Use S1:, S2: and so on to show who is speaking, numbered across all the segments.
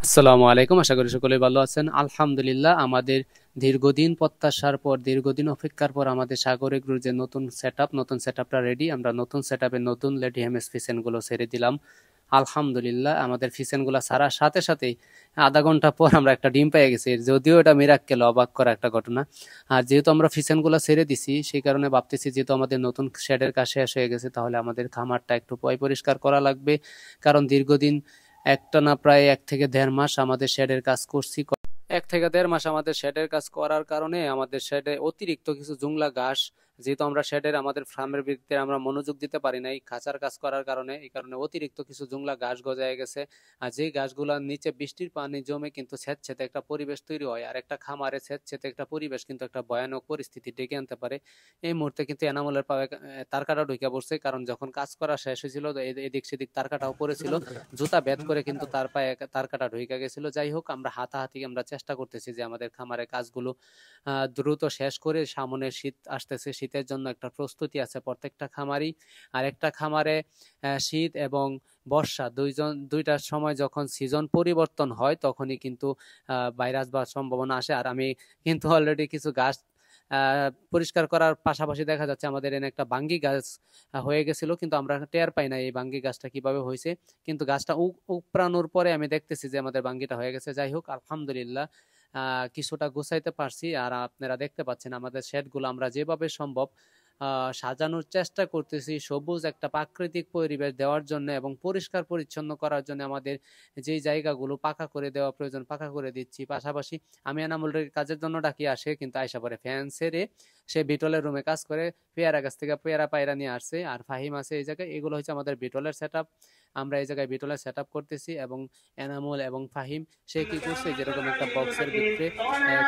S1: আসসালামু আলাইকুম। আশা করি সকলে ভালো আছেন। আলহামদুলিল্লাহ, আমাদের দীর্ঘদিন প্রত্যাশার পর, দীর্ঘদিন অপেক্ষার পর আমাদের সাগরে গ্রুর যে নতুন সেটআপটা রেডি। আমরা নতুন সেটআপে নতুন লেডি হেমেস ফিসেন গুলো ছেড়ে দিলাম। আলহামদুলিল্লাহ, আমাদের ফিসেন গুলা ছাড়ার সাথে সাথেই আধা ঘন্টা পর আমরা একটা ডিম পেয়ে গেছি। যদিও এটা মিরাক্কেল, অবাক করা একটা ঘটনা। আর যেহেতু আমরা ফিসেন গুলা ছেড়ে দিছি, সেই কারণে ভাবতেছি যেহেতু আমাদের নতুন শেডের কাজ শেষ হয়ে গেছে, তাহলে আমাদের খামারটা একটু পরিষ্কার করা লাগবে। কারণ দীর্ঘদিন একটানা প্রায় 1 থেকে দেড় মাস আমাদের শেডের কাজ করছি। 1 থেকে দেড় মাস আমাদের শেডের কাজ করার কারণে আমাদের শেডে অতিরিক্ত কিছু জুংলা ঘাস, যেহেতু আমরা শেডের আমাদের ফার্মের ভিতরে আমরা মনোযোগ দিতে পারি না এই খাঁচার কাজ করার কারণে, এই কারণে অতিরিক্ত কিছু জুংলা ঘাস গজায় গেছে। আর যেই ঘাসগুলোর নিচে বৃষ্টির পানি জমে কিন্তু স্যাঁতসেঁতে একটা পরিবেশ তৈরি হয়, আর একটা খামারে স্যাঁতসেঁতে একটা পরিবেশ কিন্তু একটা ভয়ানক পরিস্থিতি ডেকে আনতে পারে। এই মুহূর্তে কিন্তু এনামলের পায়ে তার কাটা ঢুকে পড়ছে, কারণ যখন কাজ করা শেষ হয়েছিল এদিক সেদিক তার কাটাও পড়েছিল। জুতা বেদ করে কিন্তু তার পায়ে তার কাটা ঢুকে গেছিল। যাই হোক, আমরা হাতাহাতি আমরা চেষ্টা করতেছি যে আমাদের খামারের কাজগুলো দ্রুত শেষ করে, সামনে শীত আসতেছে, শীতের জন্য একটা প্রস্তুতি আছে প্রত্যেকটা খামারই। আর একটা খামারে শীত এবং বর্ষা দুইটার সময় যখন সিজন পরিবর্তন হয়, তখনই কিন্তু ভাইরাস বা সম্ভাবনা আসে। আর আমি কিন্তু অলরেডি কিছু গাছ পরিষ্কার করার পাশাপাশি দেখা যাচ্ছে আমাদের এনে একটা বাঙ্গি গাছ হয়ে গেছিল, কিন্তু আমরা টের পাই না এই বাঙ্গি গাছটা কিভাবে হয়েছে। কিন্তু গাছটা উপড়ানোর পরে আমি দেখতেছি যে আমাদের বাঙ্গিটা হয়ে গেছে। যাই হোক, আলহামদুলিল্লাহ, কিছুটা গুছাইতে পারছি। আর আপনারা দেখতে পাচ্ছেন আমাদের শেডগুলো আমরা যেভাবে সম্ভব সাজানোর চেষ্টা করতেছি, সবুজ একটা প্রাকৃতিক পরিবেশ দেওয়ার জন্য এবং পরিষ্কার পরিচ্ছন্ন করার জন্য। আমাদের যেই জায়গাগুলো পাকা করে দেওয়া প্রয়োজন পাকা করে দিচ্ছি। পাশাপাশি আমি এনামুলের কাজের জন্য ডাকি আসে, কিন্তু আয়সা পরে ফ্যান ছেড়ে সে বিটলের রুমে কাজ করে, পেয়ারা গাছ থেকে পেয়ারা পায়রা নিয়ে আসছে। আর ফাহিম আছে এই জায়গায়। এগুলো হচ্ছে আমাদের বিটলের সেট আপ। আমরা এই জায়গায় বিটলের সেট আপ করতেছি, এবং এনামুল এবং ফাহিম সে কি করছে, যেরকম একটা বক্সের ভিতরে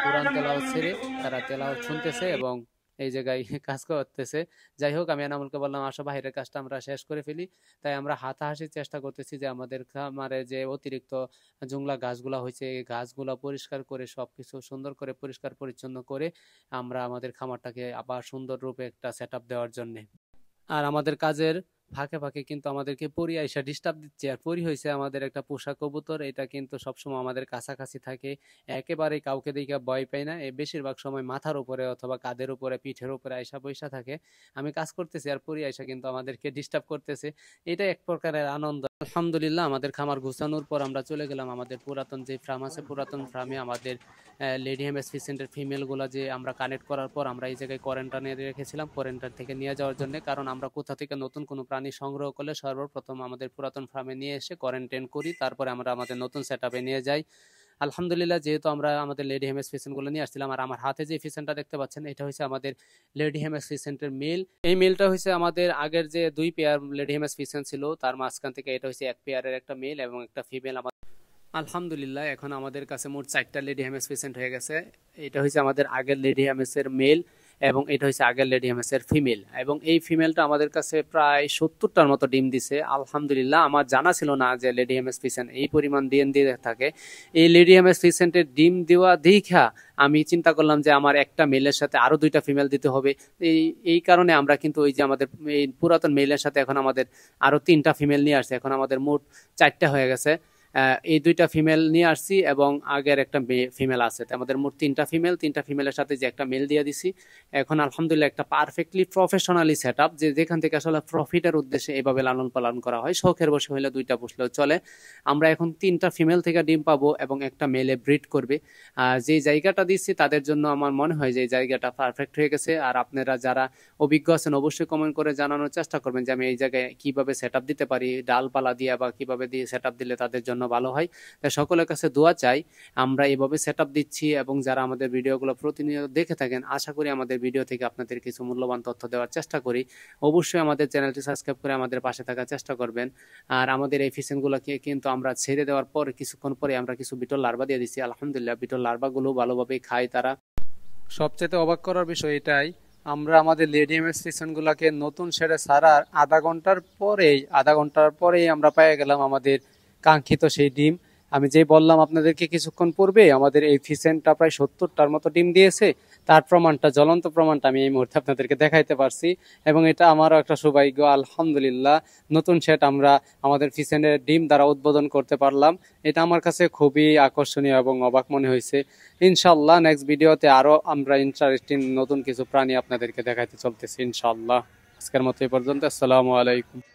S1: কোরআন তেলাওয়াত ছেড়ে তারা তেলাওয়াত শুনতেছে এবং এই জায়গায় কাজ করতেছে। যাই হোক, আমি এনামুলকে বললাম আসো বাইরের কাজটা আমরা শেষ করে ফেলি। তাই আমরা হাতাহাসির চেষ্টা করতেছি যে আমাদের খামারে যে অতিরিক্ত জংলা গাছগুলা হয়েছে, এই গাছগুলা পরিষ্কার করে সবকিছু সুন্দর করে পরিষ্কার পরিচ্ছন্ন করে আমরা আমাদের খামারটাকে আবার সুন্দর রূপে একটা সেট আপ দেওয়ার জন্য। আর আমাদের কাজের ফাঁকে ফাঁকে কিন্তু আমাদেরকে পরি আইসা ডিস্টার্ব দিচ্ছে। আর পরি হয়েছে আমাদের একটা পোষা কবুতর, এটা কিন্তু সবসময় আমাদের কাছাকাছি থাকে, একেবারে কাউকে দেখে ভয় পায় না। বেশিরভাগ সময় মাথার উপরে অথবা কাঁধের উপরে পিঠের উপরে আইসা পয়সা থাকে। আমি কাজ করতেছি আর পরি আইসা কিন্তু আমাদেরকে ডিস্টার্ব করতেছে। এটা এক প্রকারের আনন্দ। আলহামদুলিল্লাহ, আমাদের খামার গুছানোর পর আমরা চলে গেলাম আমাদের পুরাতন যে ফার্ম আছে, পুরাতন ফার্মে আমাদের লেডি হেমেস ফিসেন্টের ফিমেলগুলো যে আমরা কানেক্ট করার পর আমরা এই জায়গায় কোয়ারেন্টাইনে রেখেছিলাম, কোয়ারেন্টাইন থেকে নিয়ে যাওয়ার জন্য। কারণ আমরা কোথা থেকে নতুন কোনো প্রাণী সংগ্রহ করলে সর্বপ্রথম আমাদের পুরাতন ফার্মে নিয়ে এসে কোয়ারেন্টাইন করি, তারপরে আমরা আমাদের নতুন সেট আপে নিয়ে যাই। আলহামদুলিল্লাহ, যেহেতু আমরা আমাদের লেডি হেমেস ফিসেন্টগুলো নিয়ে আসছিলাম, আর আমার হাতে যে ফিসেন্টটা দেখতে পাচ্ছেন, এটা হচ্ছে আমাদের লেডি হেমেস ফিসেন্টের মেল। এই মেলটা হচ্ছে আমাদের আগের যে 2 পেয়ার লেডি হেমেস ফিসেন্ট ছিল, তার মাঝখান থেকে এটা হচ্ছে 1 পেয়ারের একটা মেল এবং একটা ফিমেল। আলহামদুলিল্লাহ, এখন আমাদের কাছে মোট 4টা লেডি হেমেস পেশেন্ট হয়ে গেছে। এটা হচ্ছে আমাদের আগের লেডি হেমেসের মেল এবং এটা হচ্ছে আগের লেডি হেমেসের ফিমেল। এবং এই ফিমেলটা আমাদের কাছে প্রায় 70টার মতো ডিম দিছে। আলহামদুলিল্লাহ, আমার জানা ছিল না যে লেডি হেমেস পেশেন্ট এই পরিমাণ ডিম দিয়ে থাকে। এই লেডি হেমেস পেশেন্টের ডিম দেওয়া দেখা আমি চিন্তা করলাম যে আমার একটা মেলের সাথে আরো 2টা ফিমেল দিতে হবে। এই এই কারণে আমরা কিন্তু ওই যে আমাদের এই পুরাতন মেলের সাথে এখন আমাদের আরো 3টা ফিমেল নিয়ে আসছে। এখন আমাদের মোট 4টা হয়ে গেছে। এই 2টা ফিমেল নিয়ে আসছি এবং আগের একটা ফিমেল আছে। আমাদের মোট 3টা ফিমেল, 3টা ফিমেলের সাথে যে একটা মেল দিয়ে দিছি। এখন আলহামদুলিল্লাহ একটা পারফেক্টলি প্রফেশনালি সেট আপ, যেখান থেকে আসলে প্রফিটের উদ্দেশ্যে এভাবে লালন পালন করা হয়। শখের বসে হইলে 2টা পুষলেও চলে। আমরা এখন 3টা ফিমেল থেকে ডিম পাবো এবং একটা মেলে ব্রিড করবে। যে জায়গাটা দিচ্ছি তাদের জন্য আমার মনে হয় যে এই জায়গাটা পারফেক্ট হয়ে গেছে। আর আপনারা যারা অভিজ্ঞ আছেন অবশ্যই কমেন্ট করে জানানোর চেষ্টা করবেন যে আমি এই জায়গায় কিভাবে সেট আপ দিতে পারি, ডালপালা দিয়ে বা কিভাবে দিয়ে সেট আপ দিলে তাদের জন্য ভালো হয়। তাই সকলের কাছে দোয়া চাই। আমরা এইভাবে সেট আপ দিচ্ছি এবং যারা আমাদের ভিডিওগুলো প্রতিনিয়ত দেখে থাকেন, আশা করি আমাদের ভিডিও থেকে আপনাদের কিছু মূল্যবান তথ্য দেওয়ার চেষ্টা করি। অবশ্যই আমাদের চ্যানেলটি সাবস্ক্রাইব করে আমাদের পাশে থাকার চেষ্টা করবেন। আর আমাদের এই ফিসেনগুলোকে কিন্তু আমরা ছেড়ে দেওয়ার পর কিছুক্ষণ পরে আমরা কিছু বিটল লার্ভা দিয়ে দিচ্ছি। আলহামদুলিল্লাহ, বিটল লার্ভাগুলো ভালোভাবেই খায় তারা। সবচেয়ে অবাক করার বিষয় এটাই, আমরা আমাদের লেডি হেমেস ফিসেনগুলোকে নতুন শেডে ছাড়ার আধা ঘন্টার পরেই আমরা পেয়ে গেলাম আমাদের কাঙ্ক্ষিত সেই ডিম। আমি যে বললাম আপনাদেরকে কিছুক্ষণ পূর্বে আমাদের এই ফিসেন্টটা প্রায় 70টার মতো ডিম দিয়েছে। তার প্রমাণটা, জ্বলন্ত প্রমাণটা আমি এই মুহূর্তে আপনাদেরকে দেখাইতে পারছি, এবং এটা আমারও একটা সৌভাগ্য। আলহামদুলিল্লাহ, নতুন সেট আমরা আমাদের পিছনের ডিম দ্বারা উদ্বোধন করতে পারলাম। এটা আমার কাছে খুবই আকর্ষণীয় এবং অবাক মনে হয়েছে। ইনশাল্লাহ নেক্সট ভিডিওতে আরো আমরা ইন্টারেস্টিং নতুন কিছু প্রাণী আপনাদেরকে দেখাইতে চলতেছি ইনশাল্লাহ। আজকের মতো এই পর্যন্ত। আসসালামু আলাইকুম।